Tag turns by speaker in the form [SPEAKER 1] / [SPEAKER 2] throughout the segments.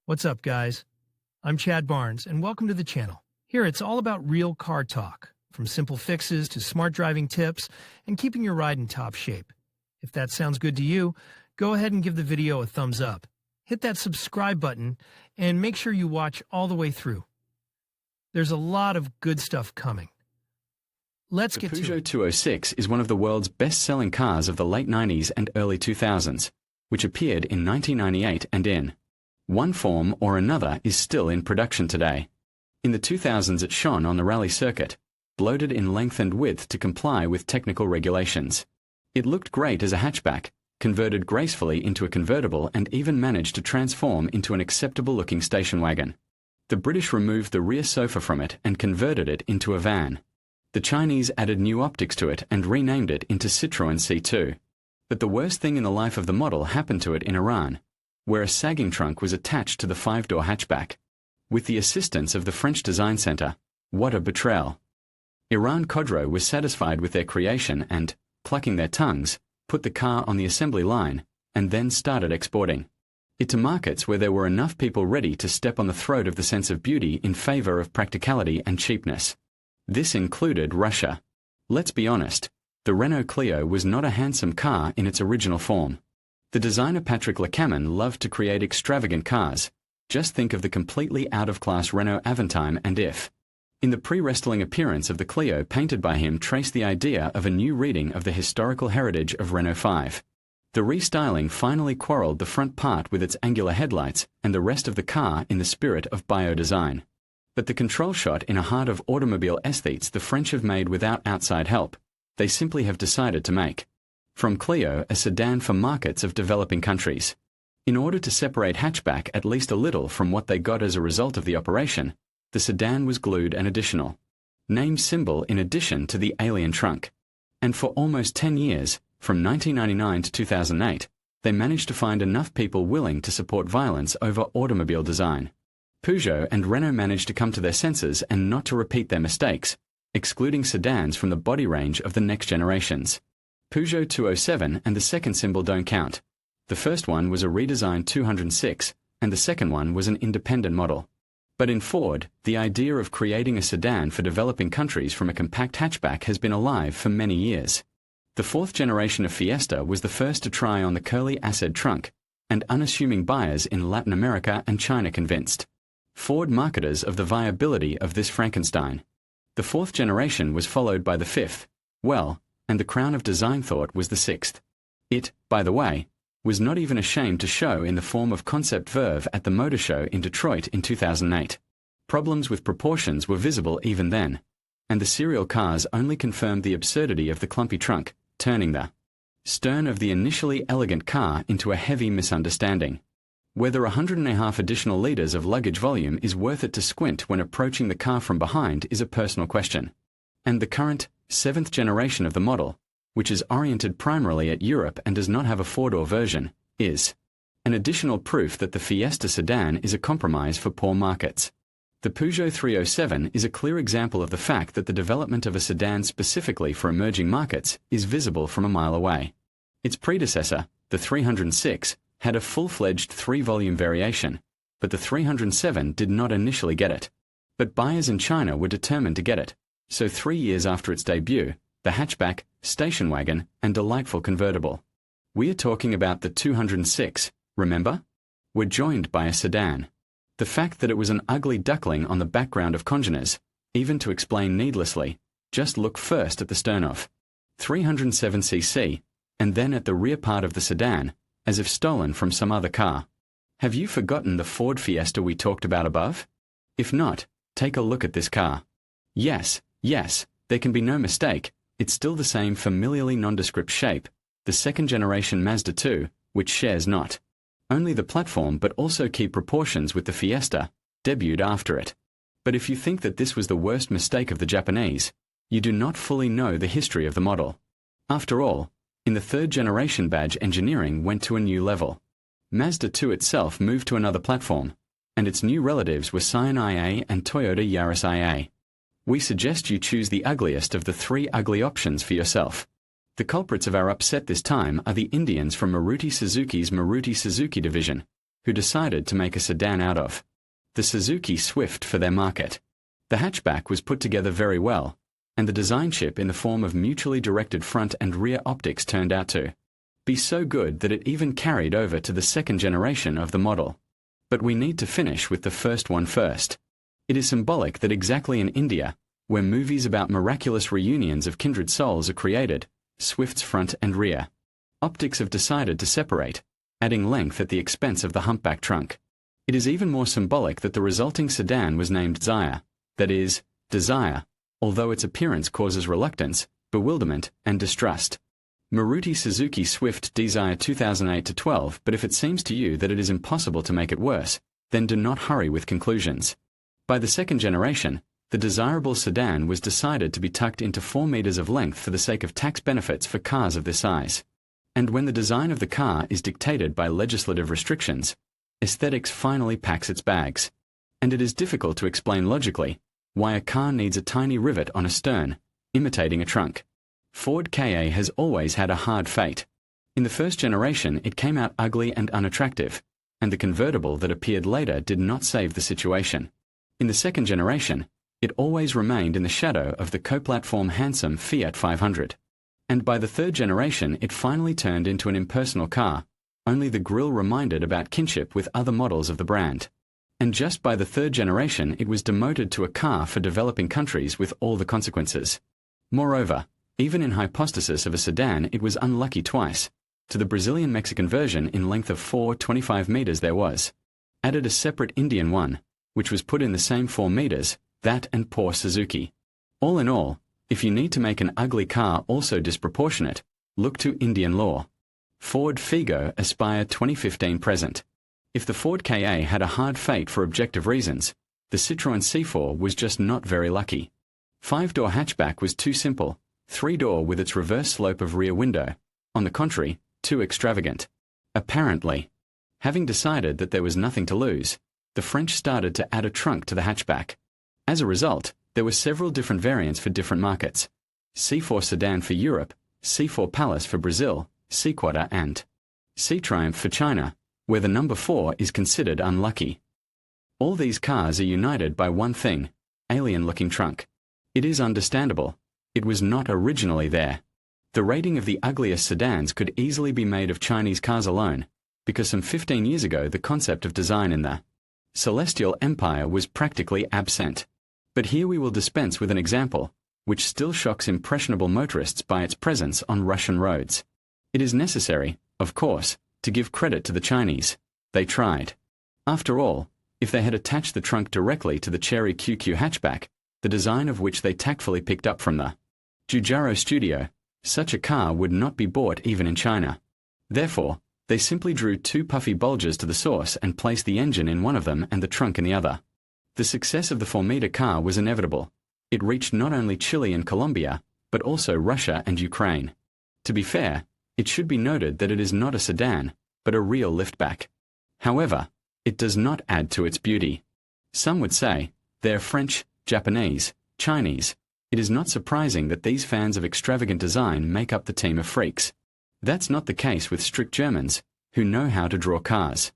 [SPEAKER 1] What's up, guys? I'm Chad Barnes, and welcome to the channel. Here, it's all about real car talk, from simple fixes to smart driving tips and keeping your ride in top shape. If that sounds good to you, go ahead and give the video a thumbs up. Hit that subscribe button and make sure you watch all the way through. There's a lot of good stuff coming. Let's get to it.
[SPEAKER 2] The Peugeot 206 is one of the world's best-selling cars of the late 90s and early 2000s, which appeared in 1998 and in one form or another is still in production today. In the 2000s it shone on the rally circuit, bloated in length and width to comply with technical regulations. It looked great as a hatchback, converted gracefully into a convertible, and even managed to transform into an acceptable-looking station wagon. The British removed the rear sofa from it and converted it into a van. The Chinese added new optics to it and renamed it into Citroën C2. But the worst thing in the life of the model happened to it in Iran, where a sagging trunk was attached to the five-door hatchback. With the assistance of the French Design Center, what a betrayal. Iran Khodro was satisfied with their creation and, clucking their tongues, put the car on the assembly line, and then started exporting it to markets where there were enough people ready to step on the throat of the sense of beauty in favor of practicality and cheapness. This included Russia. Let's be honest, the Renault Clio was not a handsome car in its original form. The designer Patrick Lecamin loved to create extravagant cars. Just think of the completely out-of-class Renault Aventime and If. In the pre-restyling appearance of the Clio painted by him traced the idea of a new reading of the historical heritage of Renault 5. The restyling finally quarreled the front part with its angular headlights and the rest of the car in the spirit of bio-design. But the control shot in a heart of automobile aesthetes the French have made without outside help. They simply have decided to make from Clio a sedan for markets of developing countries. In order to separate hatchback at least a little from what they got as a result of the operation, the sedan was glued an additional name symbol in addition to the alien trunk. And for almost 10 years, from 1999 to 2008, they managed to find enough people willing to support violence over automobile design. Peugeot and Renault managed to come to their senses and not to repeat their mistakes, excluding sedans from the body range of the next generations. Peugeot 207 and the second symbol don't count. The first one was a redesigned 206, and the second one was an independent model. But in Ford, the idea of creating a sedan for developing countries from a compact hatchback has been alive for many years. The fourth generation of Fiesta was the first to try on the curly acid trunk, and unassuming buyers in Latin America and China convinced Ford marketers of the viability of this Frankenstein. The fourth generation was followed by the fifth, and the crown of design thought was the sixth. It, by the way, was not even ashamed to show in the form of concept verve at the Motor Show in Detroit in 2008. Problems with proportions were visible even then, and the serial cars only confirmed the absurdity of the clumpy trunk, turning the stern of the initially elegant car into a heavy misunderstanding. Whether 1.5 additional liters of luggage volume is worth it to squint when approaching the car from behind is a personal question. And the current, 7th generation of the model, which is oriented primarily at Europe and does not have a four-door version, is an additional proof that the Fiesta sedan is a compromise for poor markets. The Peugeot 307 is a clear example of the fact that the development of a sedan specifically for emerging markets is visible from a mile away. Its predecessor, the 306, had a full-fledged 3-volume variation, but the 307 did not initially get it. But buyers in China were determined to get it, so 3 years after its debut, the hatchback, station wagon, and delightful convertible, we are talking about the 206, remember? Were joined by a sedan. The fact that it was an ugly duckling on the background of congeners, even to explain needlessly, just look first at the stern of 307cc, and then at the rear part of the sedan, as if stolen from some other car. Have you forgotten the Ford Fiesta we talked about above? If not, take a look at this car. Yes, there can be no mistake, it's still the same familiarly nondescript shape, the second-generation Mazda 2, which shares not only the platform but also key proportions with the Fiesta, debuted after it. But if you think that this was the worst mistake of the Japanese, you do not fully know the history of the model. After all, in the third-generation badge engineering went to a new level. Mazda 2 itself moved to another platform, and its new relatives were Scion IA and Toyota Yaris IA. We suggest you choose the ugliest of the 3 ugly options for yourself. The culprits of our upset this time are the Indians from Maruti Suzuki's Maruti Suzuki division, who decided to make a sedan out of the Suzuki Swift for their market. The hatchback was put together very well, and the design chip in the form of mutually directed front and rear optics turned out to be so good that it even carried over to the second generation of the model. But we need to finish with the first one first. It is symbolic that exactly in India, where movies about miraculous reunions of kindred souls are created, Swift's front and rear optics have decided to separate, adding length at the expense of the humpback trunk. It is even more symbolic that the resulting sedan was named Desire, that is, desire, although its appearance causes reluctance, bewilderment, and distrust. Maruti Suzuki Swift Desire 2008-12. But if it seems to you that it is impossible to make it worse, then do not hurry with conclusions. By the second generation, the desirable sedan was decided to be tucked into 4 meters of length for the sake of tax benefits for cars of this size. And when the design of the car is dictated by legislative restrictions, aesthetics finally packs its bags. And it is difficult to explain logically why a car needs a tiny rivet on a stern, imitating a trunk. Ford Ka has always had a hard fate. In the first generation it came out ugly and unattractive, and the convertible that appeared later did not save the situation. In the second generation, it always remained in the shadow of the co-platform handsome Fiat 500. And by the third generation it finally turned into an impersonal car, only the grille reminded about kinship with other models of the brand. And just by the third generation it was demoted to a car for developing countries with all the consequences. Moreover, even in hypostasis of a sedan it was unlucky twice. To the Brazilian-Mexican version in length of 4.25 meters there was added a separate Indian one, which was put in the same 4 meters, that and poor Suzuki. All in all, if you need to make an ugly car also disproportionate, look to Indian law. Ford Figo Aspire 2015 present. If the Ford Ka had a hard fate for objective reasons, the Citroën C4 was just not very lucky. 5-door hatchback was too simple, 3-door with its reverse slope of rear window, on the contrary, too extravagant. Apparently, having decided that there was nothing to lose, the French started to add a trunk to the hatchback. As a result, there were several different variants for different markets. C4 Sedan for Europe, C4 Palace for Brazil, C-Quadra and C-Triumph for China, where the number 4 is considered unlucky. All these cars are united by one thing, alien-looking trunk. It is understandable. It was not originally there. The rating of the ugliest sedans could easily be made of Chinese cars alone, because some 15 years ago the concept of design in the Celestial Empire was practically absent. But here we will dispense with an example, which still shocks impressionable motorists by its presence on Russian roads. It is necessary, of course, to give credit to the Chinese. They tried. After all, if they had attached the trunk directly to the Cherry QQ hatchback, the design of which they tactfully picked up from the Giugiaro studio, such a car would not be bought even in China. Therefore, they simply drew 2 puffy bulges to the source and placed the engine in one of them and the trunk in the other. The success of the 4-meter car was inevitable. It reached not only Chile and Colombia, but also Russia and Ukraine. To be fair, it should be noted that it is not a sedan, but a real liftback. However, it does not add to its beauty. Some would say, they're French, Japanese, Chinese. It is not surprising that these fans of extravagant design make up the team of freaks. That's not the case with strict Germans, who know how to draw cars.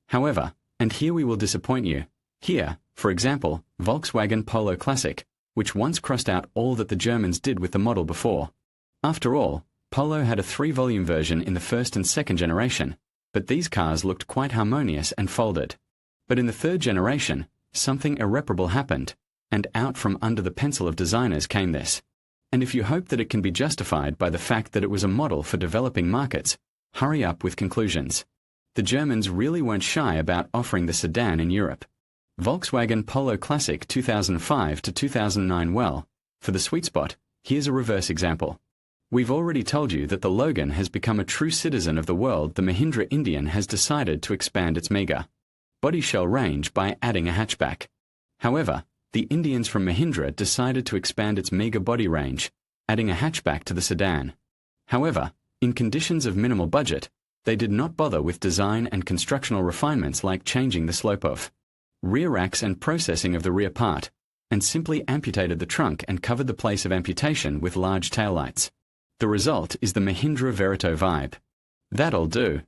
[SPEAKER 2] However, and here we will disappoint you, here, for example, Volkswagen Polo Classic, which once crossed out all that the Germans did with the model before. After all, Polo had a 3-volume version in the first and second generation, but these cars looked quite harmonious and folded. But in the third generation, something irreparable happened, and out from under the pencil of designers came this. And if you hope that it can be justified by the fact that it was a model for developing markets, hurry up with conclusions. The Germans really weren't shy about offering the sedan in Europe. Volkswagen Polo Classic 2005 to 2009. Well, for the sweet spot, here's a reverse example. We've already told you that the Logan has become a true citizen of the world. The Mahindra Indian has decided to expand its meager body shell range by adding a hatchback. However, the Indians from Mahindra decided to expand its meager body range, adding a hatchback to the sedan. However, in conditions of minimal budget, they did not bother with design and constructional refinements like changing the slope of rear racks and processing of the rear part, and simply amputated the trunk and covered the place of amputation with large taillights. The result is the Mahindra Verito vibe. That'll do.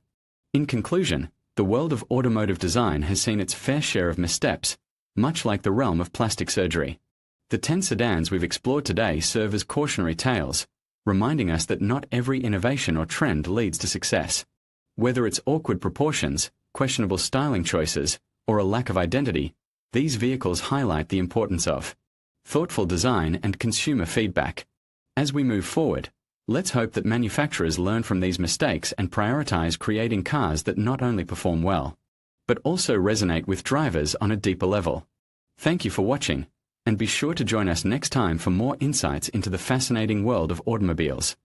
[SPEAKER 2] In conclusion, The world of automotive design has seen its fair share of missteps, much like the realm of plastic surgery. The 10 sedans we've explored today serve as cautionary tales, reminding us that not every innovation or trend leads to success. Whether it's awkward proportions, questionable styling choices, or a lack of identity, these vehicles highlight the importance of thoughtful design and consumer feedback. As we move forward, let's hope that manufacturers learn from these mistakes and prioritize creating cars that not only perform well, but also resonate with drivers on a deeper level. Thank you for watching, and be sure to join us next time for more insights into the fascinating world of automobiles.